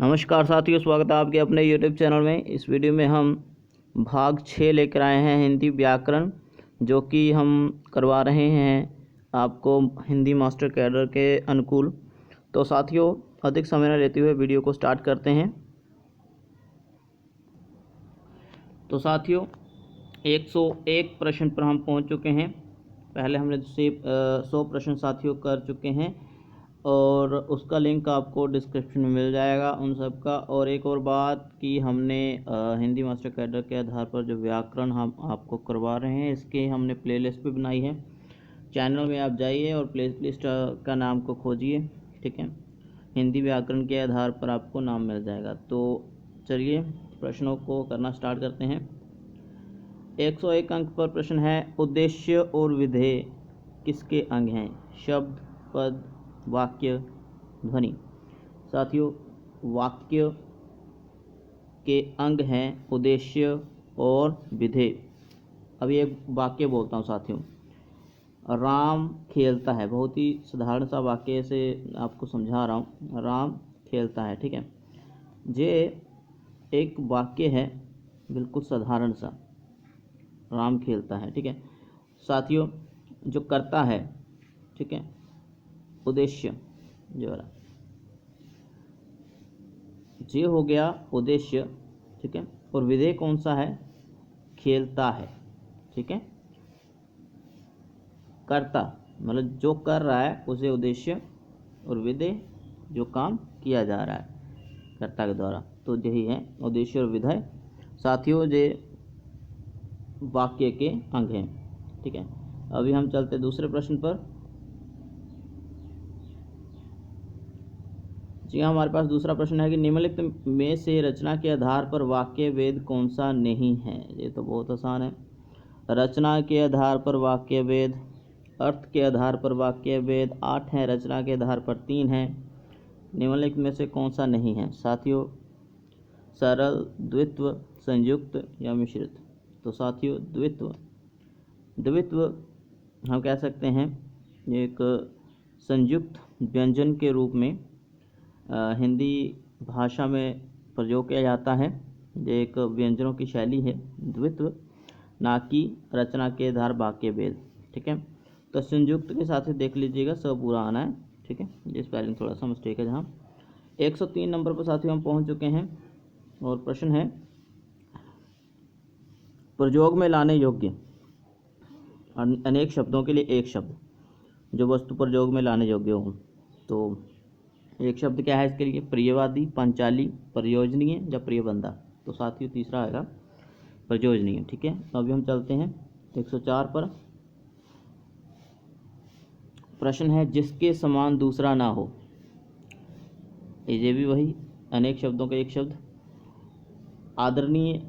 नमस्कार साथियों, स्वागत है आपके अपने YouTube चैनल में। इस वीडियो में हम भाग 6 लेकर आए हैं हिंदी व्याकरण, जो कि हम करवा रहे हैं आपको हिंदी मास्टर कैडर के अनुकूल। तो साथियों, अधिक समय न लेते हुए वीडियो को स्टार्ट करते हैं। तो साथियों, 101 प्रश्न पर हम पहुंच चुके हैं। पहले हमने 100 प्रश्न साथियों कर चुके हैं और उसका लिंक आपको डिस्क्रिप्शन में मिल जाएगा उन सब का। और एक और बात कि हमने हिंदी मास्टर कैडर के आधार पर जो व्याकरण हम आपको करवा रहे हैं, इसके हमने प्लेलिस्ट भी बनाई है। चैनल में आप जाइए और प्लेलिस्ट का नाम को खोजिए, ठीक है। हिंदी व्याकरण के आधार पर आपको नाम मिल जाएगा। तो चलिए प्रश्नों को करना स्टार्ट करते हैं। 101 अंक पर प्रश्न है, उद्देश्य और विधेय किसके अंग हैं? शब्द, पद, वाक्य, ध्वनि। साथियों, वाक्य के अंग हैं उद्देश्य और विधेय। अभी एक वाक्य बोलता हूँ साथियों। राम खेलता है, बहुत ही साधारण सा वाक्य से आपको समझा रहा हूँ। राम खेलता है, ठीक है। ये एक वाक्य है बिल्कुल साधारण सा, राम खेलता है, ठीक है। साथियों, जो करता है, ठीक है, उद्देश्य जो वाला, ये हो गया उद्देश्य, ठीक है। और विधेय कौन सा है? खेलता है, ठीक है। करता मतलब जो कर रहा है उसे उद्देश्य, और विधेय जो काम किया जा रहा है कर्ता के द्वारा। तो यही है उद्देश्य और विधेय। साथियों, ये वाक्य के अंग हैं, ठीक है। अभी हम चलते दूसरे प्रश्न पर। जी हाँ, हमारे पास दूसरा प्रश्न है कि निम्नलिखित में से रचना के आधार पर वाक्य वेद कौन सा नहीं है? ये तो बहुत आसान है। रचना के आधार पर वाक्य वेद, अर्थ के आधार पर वाक्य वेद 8 हैं, रचना के आधार पर 3 हैं। निम्नलिखित में से कौन सा नहीं है? साथियों, सरल, द्वित्व, संयुक्त या मिश्रित। तो साथियों, द्वित्व हम कह सकते हैं एक संयुक्त व्यंजन के रूप में हिंदी भाषा में प्रयोग किया जाता है। ये एक व्यंजनों की शैली है द्वित्व, ना कि रचना के आधार वाक्य वेद, ठीक है। तो संयुक्त के साथ ही देख लीजिएगा, सब पूरा आना है, ठीक है। ये स्पेलिंग थोड़ा सा मिस्टेक है। जहाँ 103 नंबर पर साथियों हम पहुंच चुके हैं और प्रश्न है, प्रयोग में लाने योग्य अनेक शब्दों के लिए एक शब्द जो वस्तु प्रयोग में लाने योग्य हो। तो एक शब्द क्या है इसके लिए? प्रियवादी, पंचाली, प्रयोजनीय या प्रियबंधा। तो साथियों, तीसरा आएगा प्रयोजनीय, ठीक है। तो अभी हम चलते हैं 104 पर। प्रश्न है, जिसके समान दूसरा ना हो। ये भी वही अनेक शब्दों का एक शब्द। आदरणीय,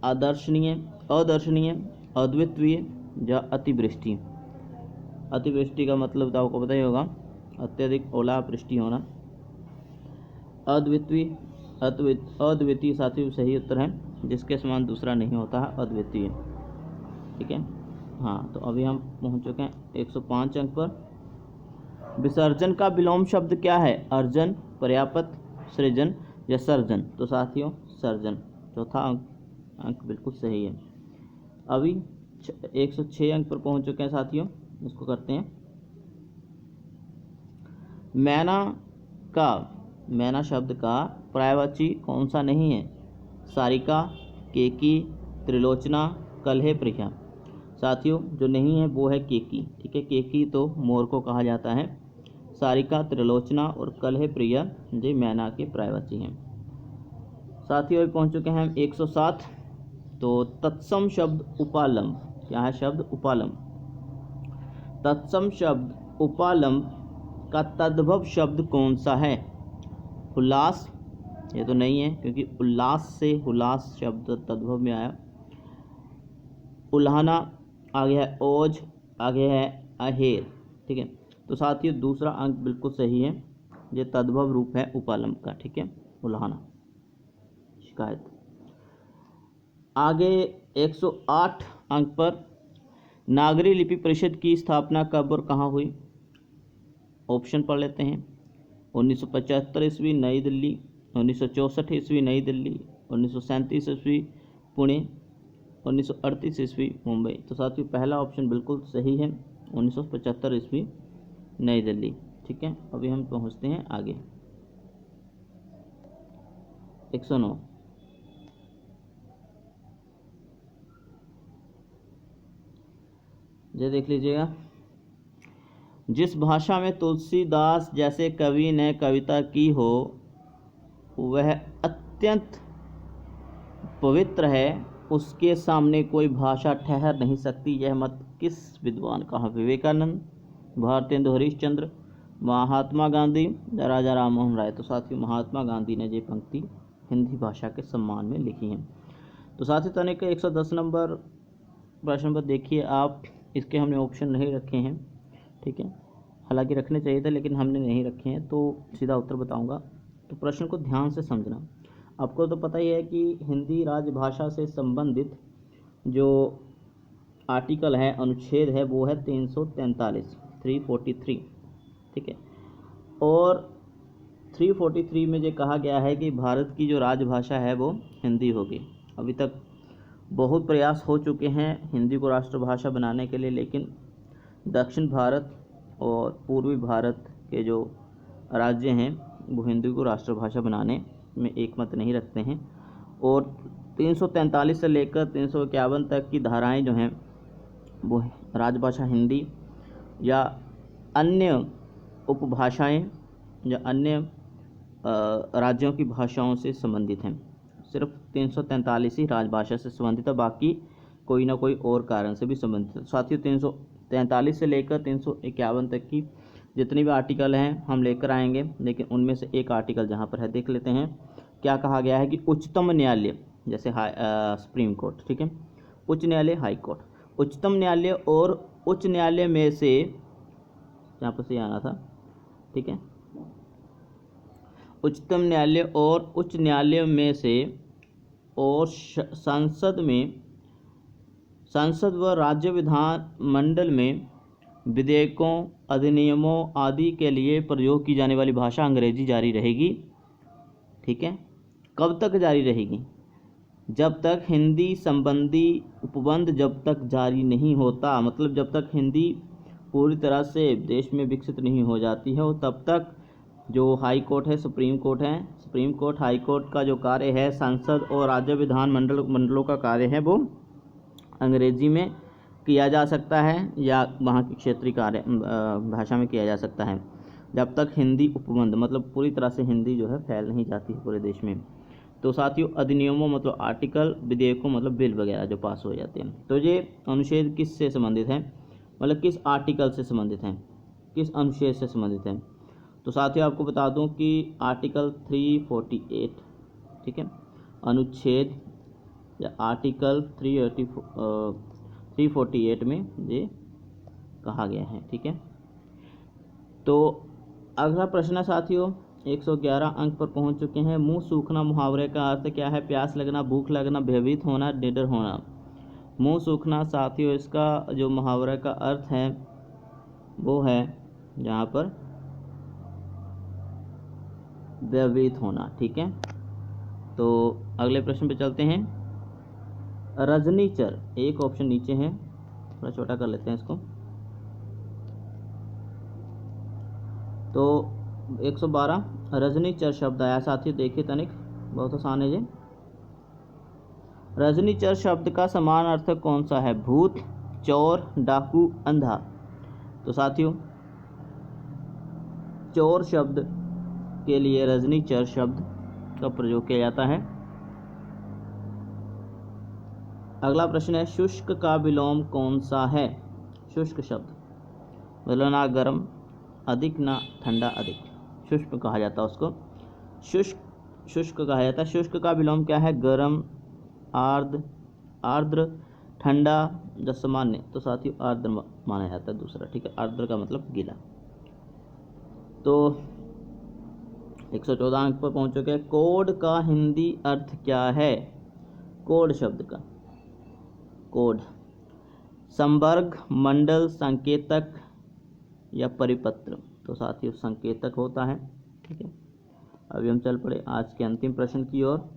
आदर्शनीय, अदर्शनीय, अद्वितीय या अतिवृष्टि। अतिवृष्टि का मतलब तो आपको पता ही होगा, अत्यधिक ओलावृष्टि होना। अद्वितीय साथियों सही उत्तर है, जिसके समान दूसरा नहीं होता है, अद्वितीय, ठीक है। हाँ, तो अभी हम पहुंच चुके हैं 105 अंक पर। विसर्जन का विलोम शब्द क्या है? अर्जन, पर्याप्त, सृजन या सर्जन। तो साथियों, सर्जन, चौथा अंक बिल्कुल सही है। अभी 106 अंक पर पहुंच चुके हैं साथियों, इसको करते हैं। मैना शब्द का पर्यायवाची कौन सा नहीं है? सारिका, केकी, त्रिलोचना, कलहे, प्रिया। साथियों, जो नहीं है वो है केकी, ठीक है। केकी तो मोर को कहा जाता है। सारिका, त्रिलोचना और कलहे, प्रिया ये मैना के पर्यायवाची हैं। साथियों, अभी पहुंच चुके हैं हम 107। तो तत्सम शब्द उपालंब क्या है? शब्द उपालंब। तत्सम शब्द उपालंब का तद्भव शब्द कौन सा है? उल्लास, ये तो नहीं है क्योंकि उल्लास से हुलास शब्द तद्भव में आया। उल्हाना, आगे है ओज, आगे है अहेर, ठीक है। तो साथियों, दूसरा अंक बिल्कुल सही है, ये तद्भव रूप है उपालंब का, ठीक है। उल्हाना, शिकायत। आगे 108 अंक पर, नागरी लिपि परिषद की स्थापना कब और कहाँ हुई? ऑप्शन पढ़ लेते हैं। 1975 ईस्वी नई दिल्ली, 1964 ईस्वी नई दिल्ली, 1937 ईस्वी पुणे, 1938 ईस्वी मुंबई। तो साथियों पहला ऑप्शन बिल्कुल सही है, 1975 ईस्वी नई दिल्ली। ठीक है, अभी हम पहुंचते हैं आगे। 109 ये देख लीजिएगा। जिस भाषा में तुलसीदास जैसे कवि ने कविता की हो वह अत्यंत पवित्र है, उसके सामने कोई भाषा ठहर नहीं सकती। यह मत किस विद्वान का है? विवेकानंद, भारतेंदु हरिश्चंद्र, महात्मा गांधी या राजा राममोहन राय। तो साथियों महात्मा गांधी ने ये पंक्ति हिंदी भाषा के सम्मान में लिखी है। तो साथियों तनिक 110 नंबर प्रश्न पर देखिए आप, इसके हमने ऑप्शन नहीं रखे हैं। ठीक है, हालांकि रखने चाहिए थे लेकिन हमने नहीं रखे हैं, तो सीधा उत्तर बताऊंगा। तो प्रश्न को ध्यान से समझना। आपको तो पता ही है कि हिंदी राजभाषा से संबंधित जो आर्टिकल है, अनुच्छेद है, वो है 343। ठीक है, और 343 में ये कहा गया है कि भारत की जो राजभाषा है वो हिंदी होगी। अभी तक बहुत प्रयास हो चुके हैं हिंदी को राष्ट्रभाषा बनाने के लिए, लेकिन दक्षिण भारत और पूर्वी भारत के जो राज्य हैं वो हिंदी को राष्ट्रभाषा बनाने में एकमत नहीं रखते हैं। और 343 से लेकर 351 तक की धाराएं जो हैं वो राजभाषा हिंदी या अन्य उपभाषाएं या अन्य राज्यों की भाषाओं से संबंधित हैं। सिर्फ 343 ही राजभाषा से संबंधित है, बाकी कोई ना कोई और कारण से भी संबंधित है। साथियों 343 से लेकर 351 तक की जितनी भी आर्टिकल हैं हम लेकर आएंगे, लेकिन उनमें से एक आर्टिकल जहाँ पर है देख लेते हैं। क्या कहा गया है कि उच्चतम न्यायालय, जैसे सुप्रीम कोर्ट, ठीक है, उच्च न्यायालय, हाई कोर्ट, उच्चतम न्यायालय और उच्च न्यायालय में से, यहाँ पर से आना था, ठीक है, उच्चतम न्यायालय और उच्च न्यायालय में से और संसद व राज्य विधान मंडल में विधेयकों, अधिनियमों आदि के लिए प्रयोग की जाने वाली भाषा अंग्रेजी जारी रहेगी। ठीक है, कब तक जारी रहेगी? जब तक हिंदी संबंधी उपबंध जब तक जारी नहीं होता, मतलब जब तक हिंदी पूरी तरह से देश में विकसित नहीं हो जाती है, और तब तक जो हाई कोर्ट है, सुप्रीम कोर्ट है, सुप्रीम कोर्ट, हाई कोर्ट का जो कार्य है, संसद और राज्य विधान मंडलों का कार्य है, वो अंग्रेजी में किया जा सकता है या वहाँ की क्षेत्रीय कार्य भाषा में किया जा सकता है, जब तक हिंदी उपबंध मतलब पूरी तरह से हिंदी जो है फैल नहीं जाती है पूरे देश में। तो साथियों अधिनियमों मतलब आर्टिकल, विधेयकों मतलब बिल वगैरह जो पास हो जाते हैं। तो ये अनुच्छेद किस से संबंधित है, मतलब किस आर्टिकल से संबंधित हैं, किस अनुच्छेद से संबंधित हैं? तो साथियों आपको बता दूं कि आर्टिकल 348, ठीक है, अनुच्छेद या आर्टिकल 348 में ये कहा गया है। ठीक है, तो अगला प्रश्न है साथियों, 111 अंक पर पहुंच चुके हैं। मुंह सूखना मुहावरे का अर्थ क्या है? प्यास लगना, भूख लगना, भयभीत होना, निडर होना। मुंह सूखना साथियों इसका जो मुहावरे का अर्थ है वो है यहाँ पर भयभीत होना। ठीक है, तो अगले प्रश्न पे चलते हैं। रजनीचर, एक ऑप्शन नीचे है, थोड़ा छोटा कर लेते हैं इसको। तो 112 रजनीचर शब्द आया साथियों, देखिए तनिक, बहुत आसान है ये। रजनीचर शब्द का समान अर्थ कौन सा है? भूत, चोर, डाकू, अंधा। तो साथियों चोर शब्द के लिए रजनीचर शब्द का प्रयोग किया जाता है। अगला प्रश्न है, शुष्क का विलोम कौन सा है? शुष्क शब्द मतलब ना गर्म अधिक ना ठंडा अधिक, शुष्क कहा जाता है उसको, शुष्क कहा जाता है। शुष्क का विलोम क्या है? गर्म, आर्द्र, ठंडा या सामान्य। तो साथियों आर्द्र माना जाता है दूसरा। ठीक है, आर्द्र का मतलब गीला। तो 114 अंक पर पहुंच चुके हैं। कोड का हिंदी अर्थ क्या है? कोड शब्द का कोड संवर्ग, मंडल, संकेतक या परिपत्र। तो साथियों संकेतक होता है। ठीक है, अभी हम चल पड़े आज के अंतिम प्रश्न की ओर।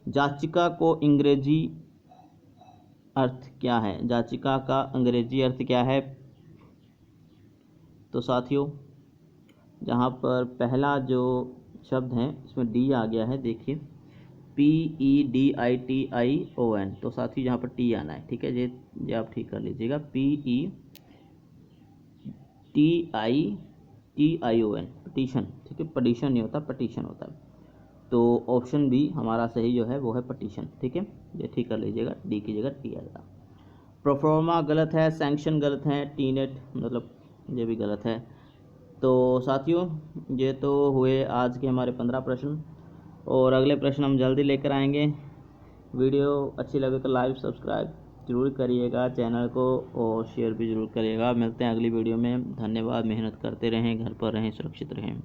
जाचिका को अंग्रेजी अर्थ क्या है? जाचिका का अंग्रेजी अर्थ क्या है? तो साथियों, जहाँ पर पहला जो शब्द है इसमें डी आ गया है, देखिए PEDITION। तो साथियों यहाँ पर टी आना है, ठीक है, ये आप ठीक कर लीजिएगा। PETITION, पटिशन, ठीक है, पटिशन नहीं होता, पटिशन होता है। तो ऑप्शन बी हमारा सही जो है वो है पटिशन, ठीक है, ये ठीक कर लीजिएगा, डी की जगह टी आएगा। प्रोफॉर्मा गलत है, सैंक्शन गलत है, टीनेट मतलब ये भी गलत है। तो साथियों, ये तो हुए आज के हमारे 15 प्रश्न, और अगले प्रश्न हम जल्दी लेकर आएंगे। वीडियो अच्छी लगे तो लाइक सब्सक्राइब जरूर करिएगा चैनल को, और शेयर भी जरूर करिएगा। मिलते हैं अगली वीडियो में। धन्यवाद। मेहनत करते रहें, घर पर रहें, सुरक्षित रहें।